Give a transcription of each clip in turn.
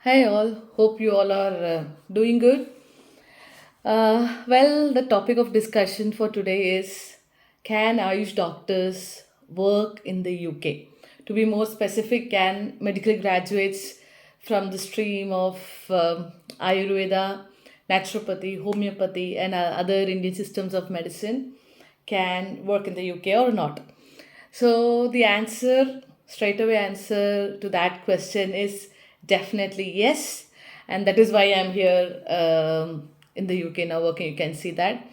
Hi all, hope you all are doing good. The topic of discussion for today is, can Ayush doctors work in the UK? To be more specific, can medical graduates from the stream of Ayurveda, naturopathy, homeopathy, and other Indian systems of medicine can work in the UK or not? So the straight away answer to that question is definitely yes, and that is why I'm here in the UK now working. You can see that,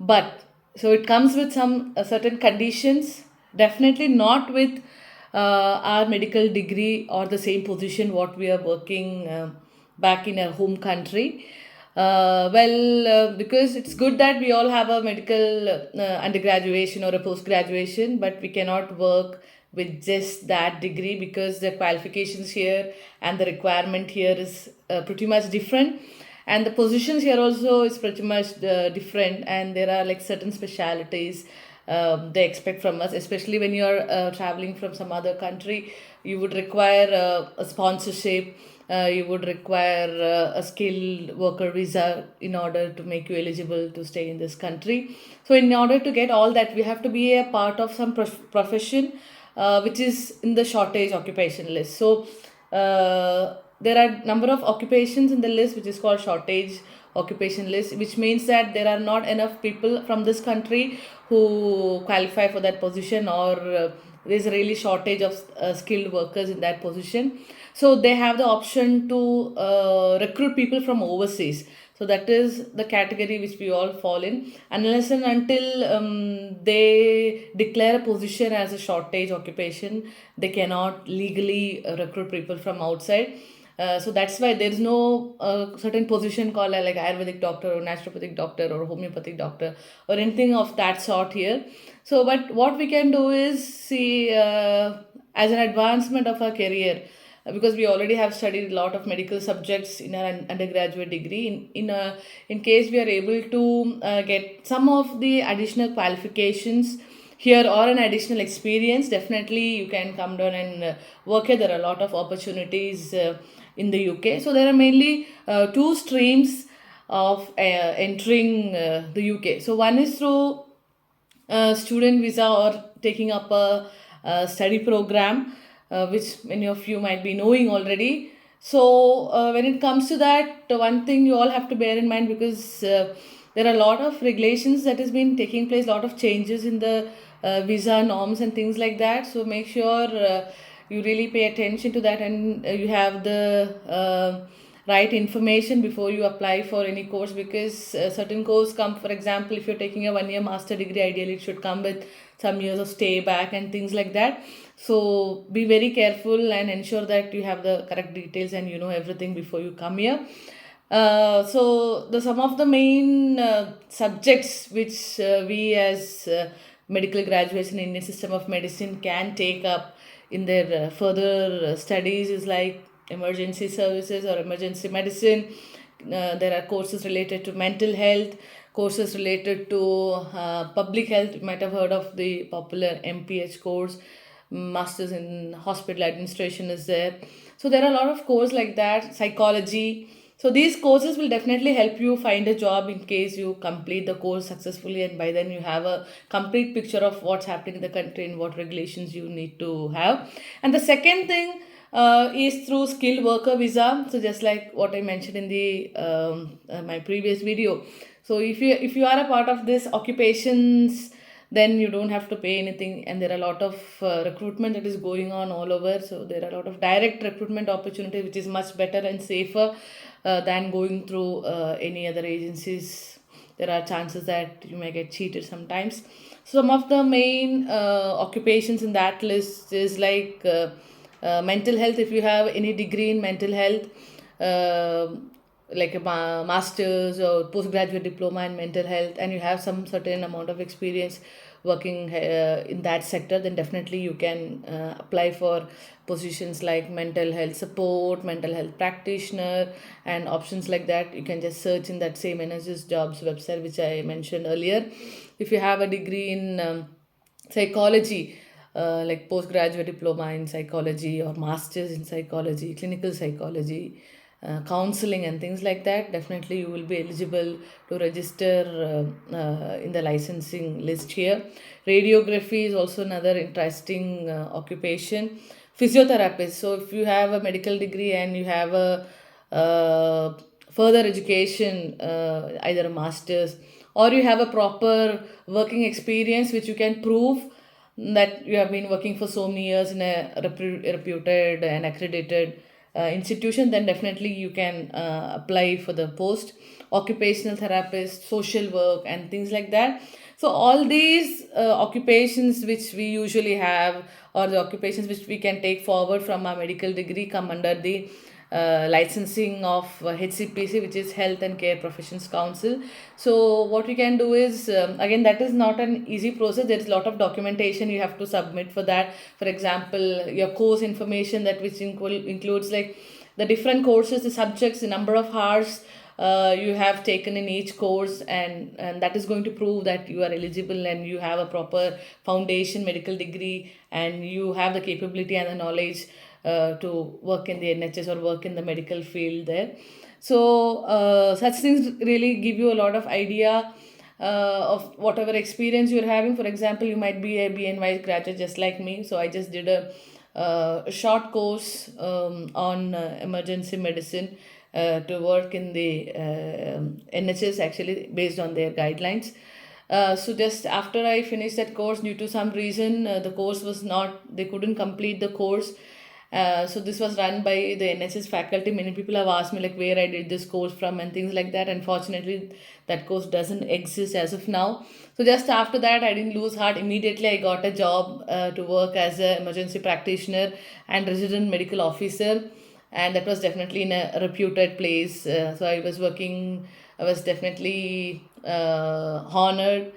but so it comes with some certain conditions. Definitely not with our medical degree or the same position what we are working back in our home country. Because it's good that we all have a medical undergraduation or a post graduation, but we cannot work with just that degree because the qualifications here and the requirement here is pretty much different, and the positions here also is pretty much different, and there are like certain specialities they expect from us, especially when you're traveling from some other country. You would require a sponsorship. You would require a skilled worker visa in order to make you eligible to stay in this country. So in order to get all that, we have to be a part of some profession which is in the shortage occupation list. So there are number of occupations in the list which is called shortage occupation list, which means that there are not enough people from this country who qualify for that position, or there's a really shortage of skilled workers in that position. So they have the option to recruit people from overseas. So that is the category which we all fall in, unless and until they declare a position as a shortage occupation, they cannot legally recruit people from outside. So that's why there is no certain position called like Ayurvedic doctor or naturopathic doctor or homeopathic doctor or anything of that sort here. So, but what we can do is see as an advancement of our career, because we already have studied a lot of medical subjects in our undergraduate degree. In case we are able to get some of the additional qualifications here or an additional experience, definitely you can come down and work here. There are a lot of opportunities in the UK. So there are mainly two streams of entering the UK. So one is through student visa or taking up a study program, which many of you might be knowing already. So when it comes to that, the one thing you all have to bear in mind, because there are a lot of regulations that has been taking place, a lot of changes in the visa norms and things like that. So make sure you really pay attention to that, and you have the right information before you apply for any course, because certain course come, for example, if you're taking a 1 year master degree, ideally it should come with some years of stay back and things like that. So be very careful and ensure that you have the correct details and you know everything before you come here. So the some of the main subjects which we as medical graduates in Indian system of medicine can take up in their further studies is like emergency services or emergency medicine. There are courses related to mental health, courses related to public health. You might have heard of the popular MPH course. Masters in hospital administration is there. So there are a lot of courses like that. Psychology. So these courses will definitely help you find a job in case you complete the course successfully, and by then you have a complete picture of what's happening in the country and what regulations you need to have. And the second thing is through skilled worker visa. So just like what I mentioned in the my previous video. So if you are a part of this occupations, then you don't have to pay anything, and there are a lot of recruitment that is going on all over. So there are a lot of direct recruitment opportunity, which is much better and safer than going through any other agencies. There are chances that you may get cheated sometimes. Some of the main occupations in that list is like mental health. If you have any degree in mental health, uh, like a master's or postgraduate diploma in mental health, and you have some certain amount of experience working in that sector, then definitely you can apply for positions like mental health support, mental health practitioner, and options like that. You can just search in that same NHS jobs website which I mentioned earlier. If you have a degree in psychology, like postgraduate diploma in psychology or masters in psychology, clinical psychology, counseling and things like that, definitely you will be eligible to register in the licensing list here. Radiography is also another interesting occupation. Physiotherapist. So if you have a medical degree and you have a further education, either a master's, or you have a proper working experience which you can prove that you have been working for so many years in a reputed and accredited institution, then definitely you can apply for the post. Occupational therapist, social work, and things like that. So all these occupations which we usually have, or the occupations which we can take forward from our medical degree, come under the licensing of HCPC, which is Health and Care Professions Council. So what we can do is, again, that is not an easy process. There is a lot of documentation you have to submit for that. For example, your course information, that which includes like the different courses, the subjects, the number of hours you have taken in each course, and that is going to prove that you are eligible and you have a proper foundation medical degree and you have the capability and the knowledge to work in the NHS or work in the medical field there. So such things really give you a lot of idea of whatever experience you're having. For example, you might be a BNY graduate just like me. So I just did a short course on emergency medicine to work in the NHS, actually based on their guidelines. So just after I finished that course, due to some reason, the course was not, they couldn't complete the course. So this was run by the NHS faculty. Many people have asked me like where I did this course from and things like that. Unfortunately, that course doesn't exist as of now. So just after that, I didn't lose heart. Immediately, I got a job to work as an emergency practitioner and resident medical officer, and that was definitely in a reputed place. So I was working. I was definitely honored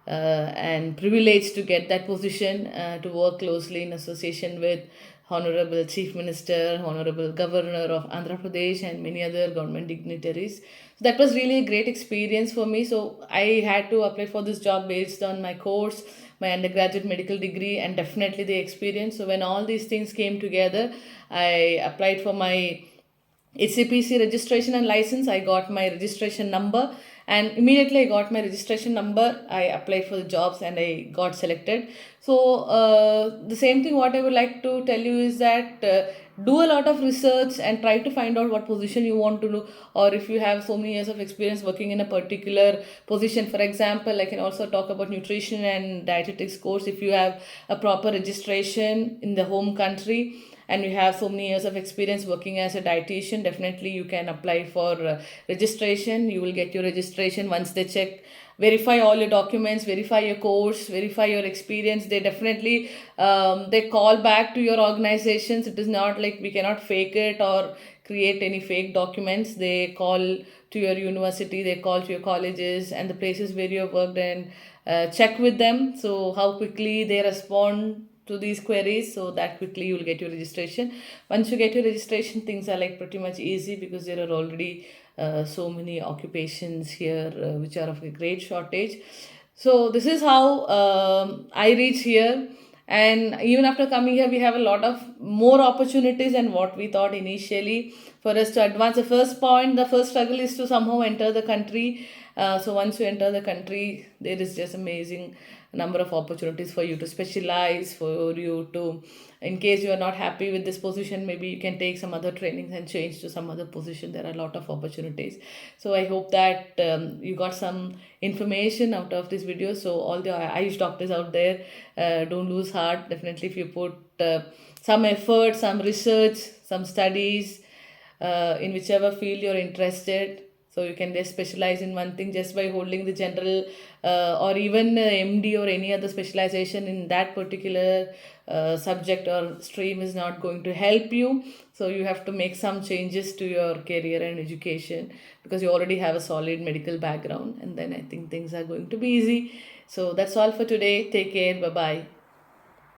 and privileged to get that position, to work closely in association with Honorable Chief Minister, Honorable Governor of Andhra Pradesh, and many other government dignitaries. So that was really a great experience for me. So I had to apply for this job based on my course, my undergraduate medical degree, and definitely the experience. So when all these things came together, I applied for my HCPC registration and license. I got my registration number, and immediately I got my registration number. I applied for the jobs and I got selected. So the same thing what I would like to tell you is that do a lot of research and try to find out what position you want to do, or if you have so many years of experience working in a particular position. For example, I can also talk about nutrition and dietetics course. If you have a proper registration in the home country and you have so many years of experience working as a dietitian, definitely you can apply for registration. You will get your registration once they check, verify all your documents, verify your course, verify your experience. They definitely they call back to your organizations. It is not like we cannot fake it or create any fake documents. They call to your university, they call to your colleges and the places where you have worked, and check with them. So how quickly they respond to these queries, so that quickly you will get your registration. Once you get your registration, things are like pretty much easy, because there are already so many occupations here which are of a great shortage. So this is how I reach here, and even after coming here we have a lot of more opportunities than what we thought initially for us to advance. The first point, the first struggle is to somehow enter the country. So once you enter the country, there is just amazing number of opportunities for you to specialize, for you to, in case you are not happy with this position, maybe you can take some other trainings and change to some other position. There are a lot of opportunities. So I hope that you got some information out of this video. So all the Ayush doctors out there, don't lose heart. Definitely, if you put some effort, some research, some studies in whichever field you're interested, so you can just specialize in one thing just by holding the general or even MD or any other specialization in that particular subject or stream is not going to help you. So you have to make some changes to your career and education, because you already have a solid medical background, and then I think things are going to be easy. So that's all for today. Take care. Bye bye.